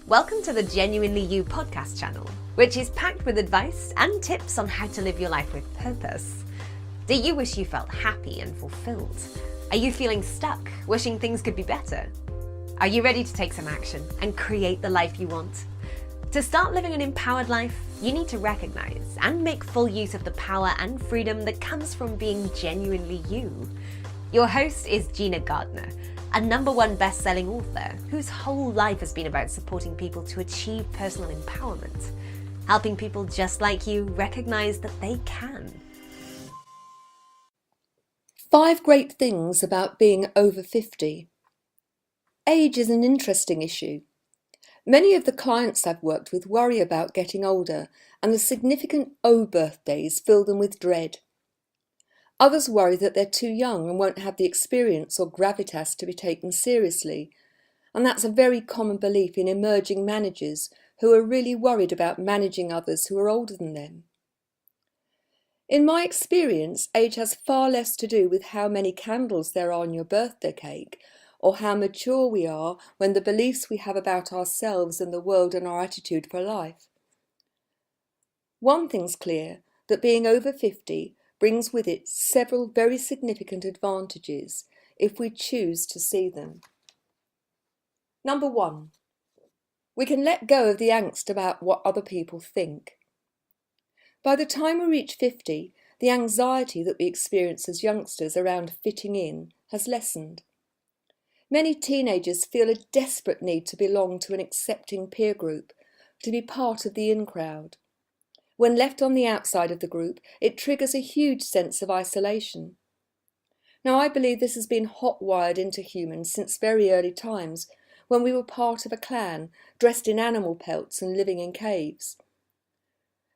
Welcome to the Genuinely You podcast channel, which is packed with advice and tips on how to live your life with purpose. Do you wish you felt happy and fulfilled? Are you feeling stuck, wishing things could be better? Are you ready to take some action and create the life you want? To start living an empowered life, you need to recognize and make full use of the power and freedom that comes from being genuinely you. Your host is Gina Gardner, a #1 best-selling author whose whole life has been about supporting people to achieve personal empowerment, helping people just like you recognize that they can. 5 great things about being over 50. Age is an interesting issue. Many of the clients I've worked with worry about getting older, and the significant O birthdays fill them with dread. Others worry that they're too young and won't have the experience or gravitas to be taken seriously, and that's a very common belief in emerging managers who are really worried about managing others who are older than them. In my experience, age has far less to do with how many candles there are on your birthday cake, or how mature we are when the beliefs we have about ourselves and the world and our attitude for life. One thing's clear, that being over 50 brings with it several very significant advantages if we choose to see them. Number 1, we can let go of the angst about what other people think. By the time we reach 50, the anxiety that we experience as youngsters around fitting in has lessened. Many teenagers feel a desperate need to belong to an accepting peer group, to be part of the in crowd. When left on the outside of the group, it triggers a huge sense of isolation. Now, I believe this has been hot-wired into humans since very early times, when we were part of a clan, dressed in animal pelts and living in caves.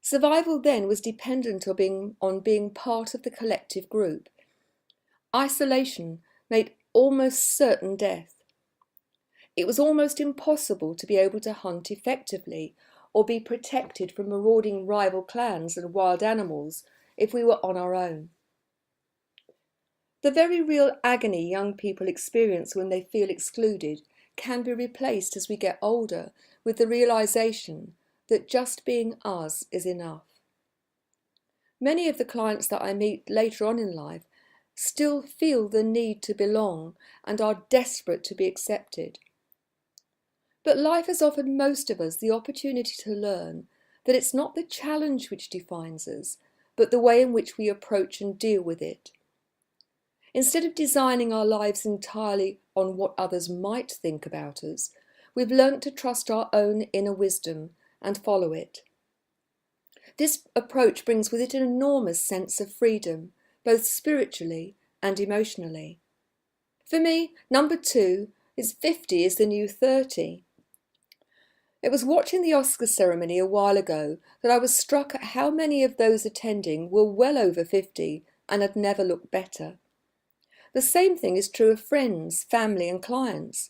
Survival then was dependent on being part of the collective group. Isolation made almost certain death. It was almost impossible to be able to hunt effectively or be protected from marauding rival clans and wild animals if we were on our own. The very real agony young people experience when they feel excluded can be replaced as we get older with the realization that just being us is enough. Many of the clients that I meet later on in life still feel the need to belong and are desperate to be accepted. But life has offered most of us the opportunity to learn that it's not the challenge which defines us, but the way in which we approach and deal with it. Instead of designing our lives entirely on what others might think about us, we've learnt to trust our own inner wisdom and follow it. This approach brings with it an enormous sense of freedom, both spiritually and emotionally. For me, number 2 is 50 is the new 30. It was watching the Oscar ceremony a while ago that I was struck at how many of those attending were well over 50 and had never looked better. The same thing is true of friends, family and clients.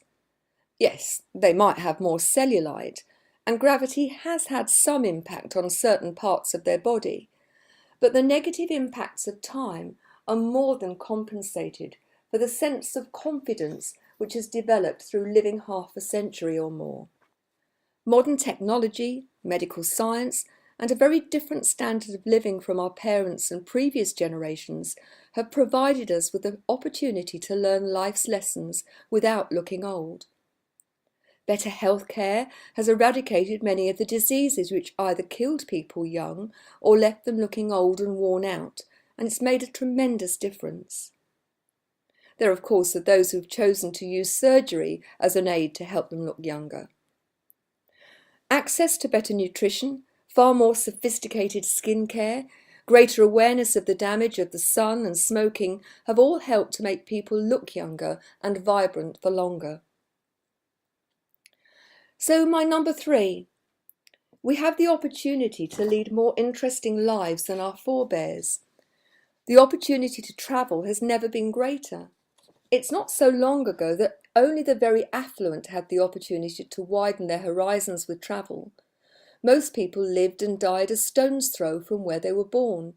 Yes, they might have more cellulite, and gravity has had some impact on certain parts of their body, but the negative impacts of time are more than compensated for the sense of confidence which has developed through living half a century or more. Modern technology, medical science, and a very different standard of living from our parents and previous generations have provided us with the opportunity to learn life's lessons without looking old. Better healthcare has eradicated many of the diseases which either killed people young or left them looking old and worn out, and it's made a tremendous difference. There, of course, are those who have chosen to use surgery as an aid to help them look younger. Access to better nutrition, far more sophisticated skincare, greater awareness of the damage of the sun and smoking have all helped to make people look younger and vibrant for longer. So my number 3, we have the opportunity to lead more interesting lives than our forebears. The opportunity to travel has never been greater. It's not so long ago that only the very affluent had the opportunity to widen their horizons with travel. Most people lived and died a stone's throw from where they were born.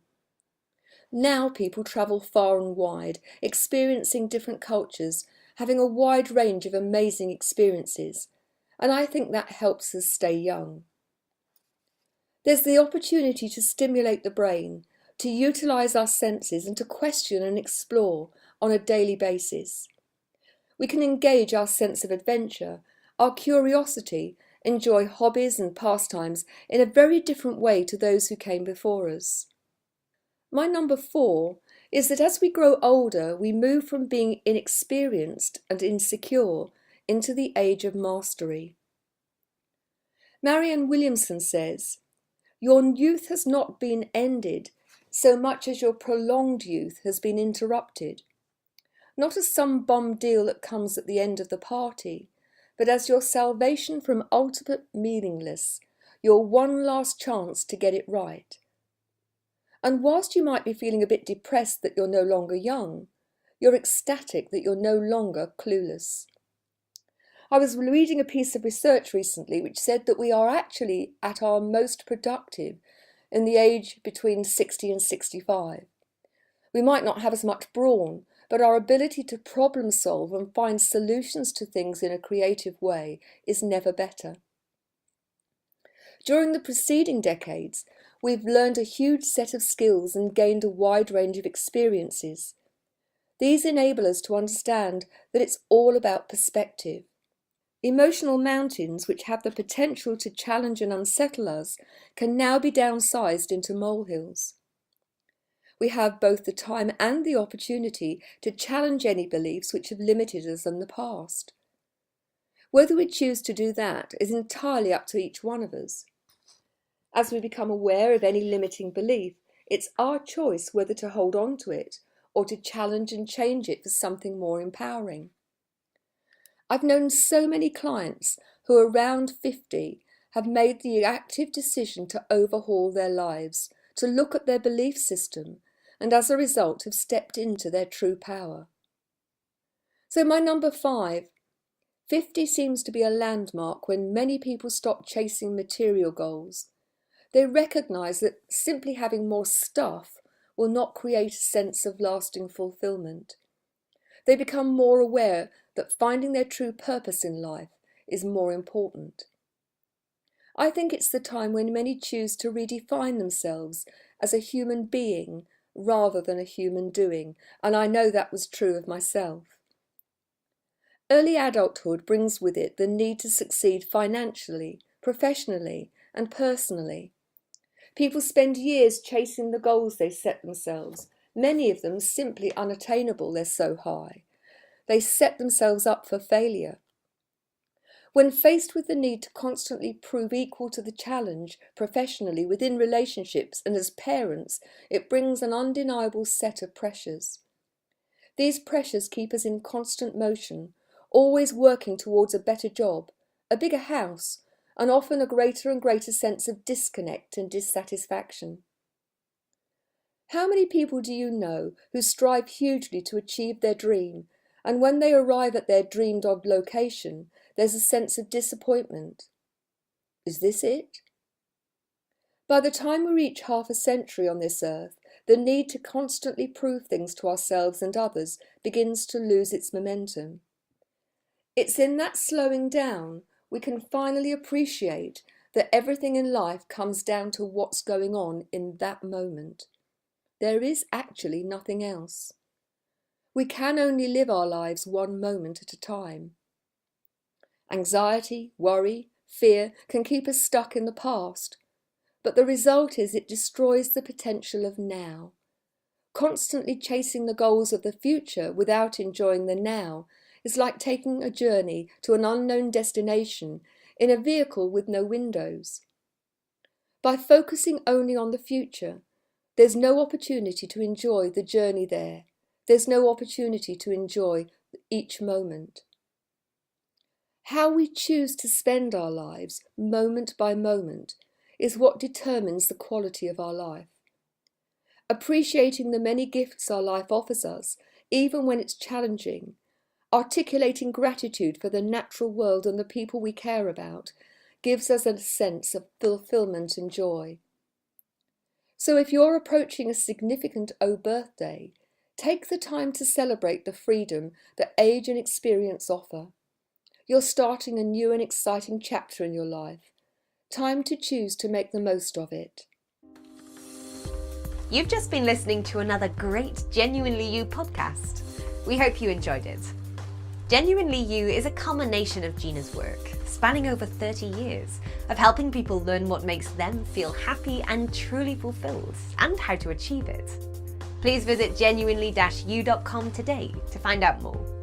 Now people travel far and wide, experiencing different cultures, having a wide range of amazing experiences, and I think that helps us stay young. There's the opportunity to stimulate the brain, to utilise our senses and to question and explore on a daily basis. We can engage our sense of adventure, our curiosity, enjoy hobbies and pastimes in a very different way to those who came before us. My number 4 is that as we grow older, we move from being inexperienced and insecure into the age of mastery. Marianne Williamson says, "Your youth has not been ended so much as your prolonged youth has been interrupted. Not as some bomb deal that comes at the end of the party, but as your salvation from ultimate meaningless, your one last chance to get it right. And whilst you might be feeling a bit depressed that you're no longer young, you're ecstatic that you're no longer clueless." I was reading a piece of research recently which said that we are actually at our most productive in the age between 60 and 65. We might not have as much brawn, but our ability to problem solve and find solutions to things in a creative way is never better. During the preceding decades, we've learned a huge set of skills and gained a wide range of experiences. These enable us to understand that it's all about perspective. Emotional mountains, which have the potential to challenge and unsettle us, can now be downsized into molehills. We have both the time and the opportunity to challenge any beliefs which have limited us in the past. Whether we choose to do that is entirely up to each one of us. As we become aware of any limiting belief, it's our choice whether to hold on to it or to challenge and change it for something more empowering. I've known so many clients who around 50 have made the active decision to overhaul their lives, to look at their belief system, and as a result have stepped into their true power. So my number 5, 50 seems to be a landmark when many people stop chasing material goals. They recognise that simply having more stuff will not create a sense of lasting fulfilment. They become more aware that finding their true purpose in life is more important. I think it's the time when many choose to redefine themselves as a human being rather than a human doing, and I know that was true of myself. Early adulthood brings with it the need to succeed financially, professionally, and personally. People spend years chasing the goals they set themselves, many of them simply unattainable, they're so high. They set themselves up for failure. When faced with the need to constantly prove equal to the challenge professionally, within relationships and as parents, it brings an undeniable set of pressures. These pressures keep us in constant motion, always working towards a better job, a bigger house, and often a greater and greater sense of disconnect and dissatisfaction. How many people do you know who strive hugely to achieve their dream, and when they arrive at their dreamed-of location, there's a sense of disappointment? Is this it? By the time we reach half a century on this earth, the need to constantly prove things to ourselves and others begins to lose its momentum. It's in that slowing down we can finally appreciate that everything in life comes down to what's going on in that moment. There is actually nothing else. We can only live our lives one moment at a time. Anxiety, worry, fear can keep us stuck in the past, but the result is it destroys the potential of now. Constantly chasing the goals of the future without enjoying the now is like taking a journey to an unknown destination in a vehicle with no windows. By focusing only on the future, there's no opportunity to enjoy the journey there. There's no opportunity to enjoy each moment. How we choose to spend our lives, moment by moment, is what determines the quality of our life. Appreciating the many gifts our life offers us, even when it's challenging, articulating gratitude for the natural world and the people we care about, gives us a sense of fulfillment and joy. So if you're approaching a significant birthday, take the time to celebrate the freedom that age and experience offer. You're starting a new and exciting chapter in your life. Time to choose to make the most of it. You've just been listening to another great Genuinely You podcast. We hope you enjoyed it. Genuinely You is a culmination of Gina's work, spanning over 30 years, of helping people learn what makes them feel happy and truly fulfilled, and how to achieve it. Please visit genuinely-you.com today to find out more.